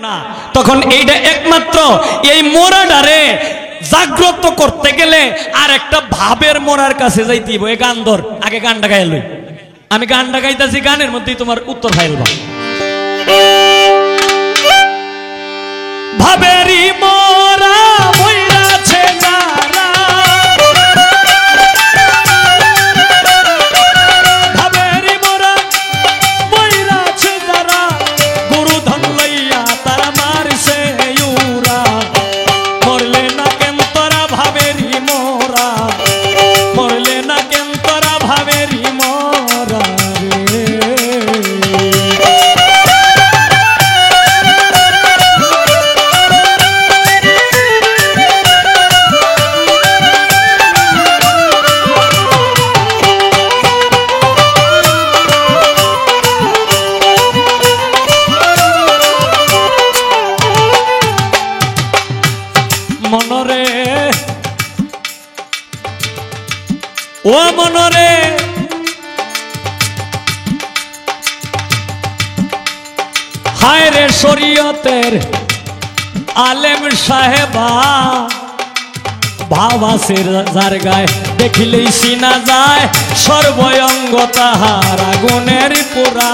না তখন এইটা একমাত্র এই মোরাডারে জাগ্রত করতে গেলে আর একটা ভাবের মোরার কাছে যাইতে হইব। এই গান ধর, আগে গানটা গাইল লই। আমি গানটা গাইতাছি, গানের মধ্যেই তোমার উত্তর ফাইলবা। ভাবেরই মোরা বইরাছে যারা, ভাবেরই মোরা বইরাছে যারা, গুরু ধন লইয়া তারা মারছে ইউরা। মরলে না কেন তোরা ভাবেরই মোরা, মরলে না কেন তোরা ভাবেরই মোরা রে। মনরে ও মনরে হায় রে শরীয়তের আলেম সাহেবা, ভাব আছে যার গায়ে দেখিলেই চিনা যায়, সর্বঙ্গ তাহার আগুনের পোড়া।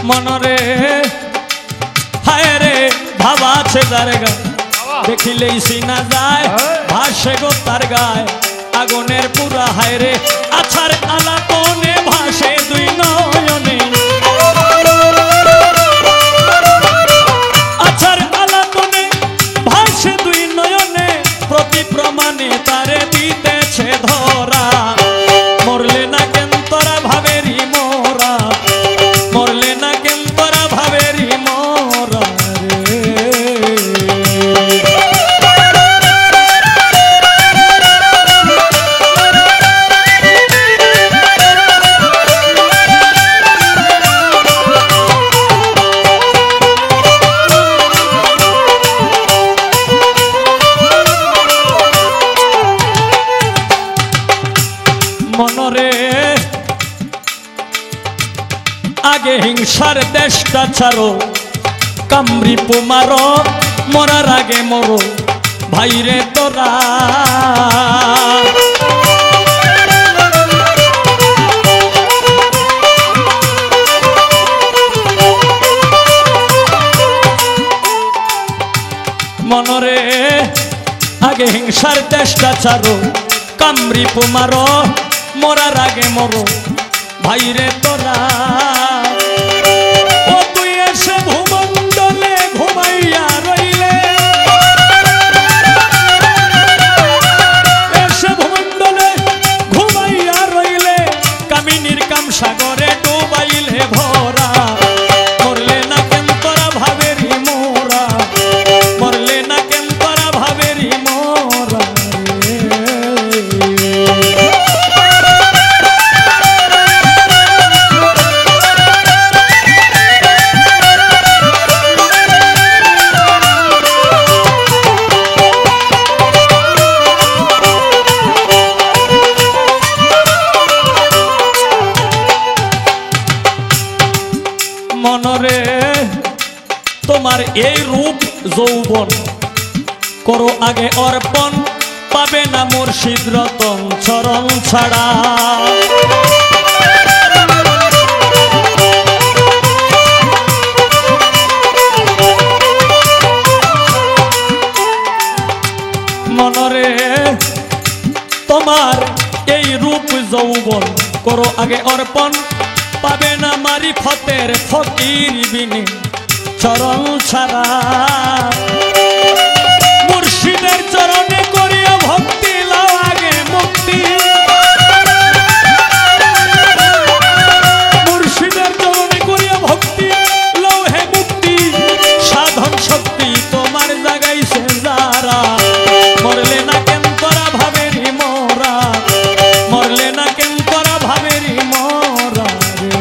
মনরে হায় রে ভাবা আছে যার গায়ে দেখিলেই চিনা যায়, ভাসে গো তার গায়ে আগুনের পুরা। হায় রে আছার আলাপনে ভাসে দুই নয়নে, আছার আলাপনে ভাসে দুই নয়নে, প্রতি প্রমাণে তারে দিতেছে ধরা। মরলে না কেন তোরা ভাবেরই মোরা, মরলে না কেন তোরা ভাবেরই মোরা রে। মনরে আগে হিংসার দেশটা ছাড়ো, কামরি পুমারো, মরার আগে মরো ভাইরে তোরা। মনরে আগে হিংসার দেশটা ছাড়ো, কামরি পুমারো, মরার আগে মরো ভাইরে তোরা। ও তুই এসে ভূমণ্ডলে ঘুমাইয়া রইলে, এসে ভূমণ্ডলে ঘুমাইয়া রইলে, কামিনীর কাম সাগরে ডুবাইলে ভরা। মরলে না কেন তোরা ভাবেরই মোরা, মরলে না কেন তোরা ভাবেরই মোরা রে। মনরে তোমার এই রূপ যৌবন করো আগে অর্পণ, পাবে না মুর্শিদ রতন চরণ ছাড়া। মনরে তোমার এই রূপ যৌবন করো আগে অর্পণ, পাবে না মারিফতের ফকির বিনে চরণ ছাড়া। মুর্শিদের চরণে করিয়া ভক্তি লাও আগে মুক্তি, মুর্শিদের চরণে করিয়া ভক্তি লাও হে মুক্তি। সাধন শক্তি তোমার জাগাইছে যারা, মরলে না কেন তোরা ভাবেরই মোরা, মরলে না কেন তোরা ভাবেরই মোরা রে।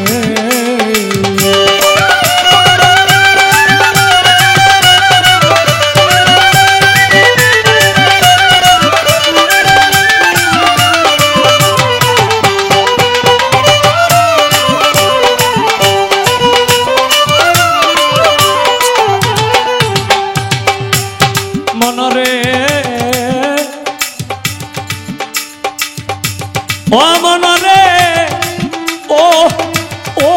ও মন রে, ও ও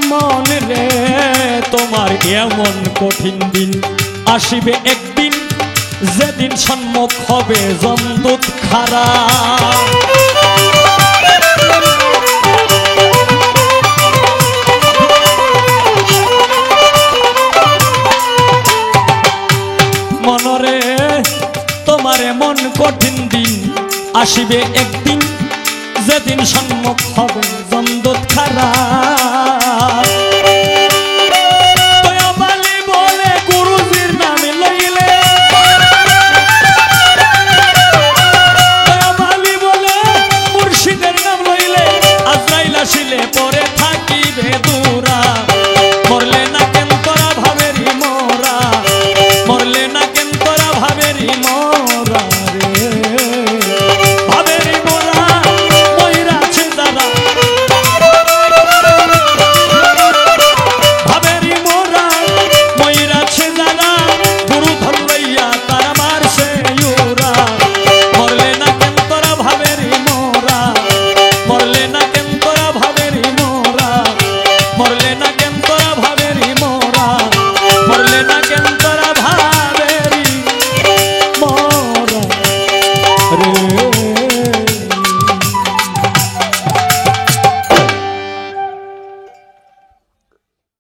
মন রে, তোমার এমন কঠিন দিন আসিবে একদিন, যেদিন সম্মুখ হবে যমদূত খাড়া। মনরে তোমার এমন কঠিন দিন আসিবে একদিন, যেদিন সম্মুখ হবে যমদূত খাড়া।